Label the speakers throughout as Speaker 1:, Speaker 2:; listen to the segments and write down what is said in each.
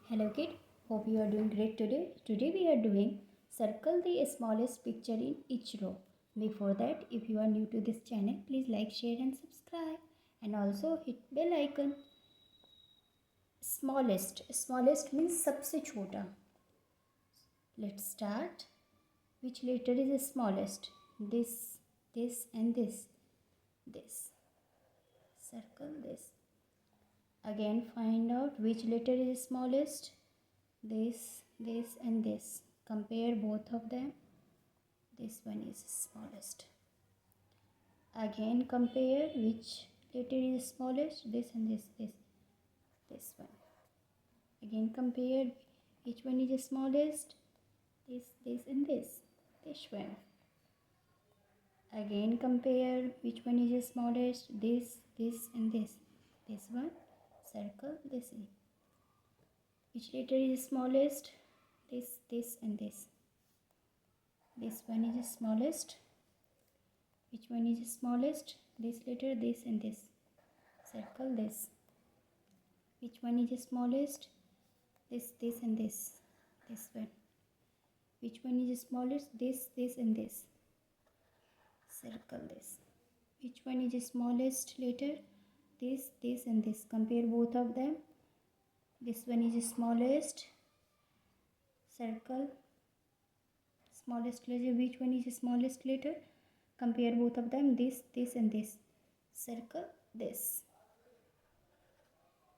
Speaker 1: Hello kid, hope you are doing great today. Today we are doing circle the smallest picture in each row. Before that, if you are new to this channel, please like, share and subscribe and also hit bell icon. Smallest means सबसे छोटा. Let's start. Which letter is the smallest? This and this. Circle this. Again find out which letter is smallest. This and this. Compare both of them. This one is smallest. Again compare which letter is smallest. This and this one. Again compare which one is the smallest. This and this one. Again compare which one is the smallest. This and this one. Circle this in. Which letter is smallest? This and this. This one is the smallest. Which one is the smallest? This letter, this and this. Circle this. Which one is the smallest? This and this. This one. Which one is the smallest? This and this. Circle this. Which one is the smallest letter? This and this. Compare both of them. This one is the smallest. Circle smallest letter. Which one is the smallest letter? Compare both of them. This and this. Circle this.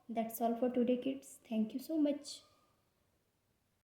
Speaker 1: That's all for today, kids. Thank you so much.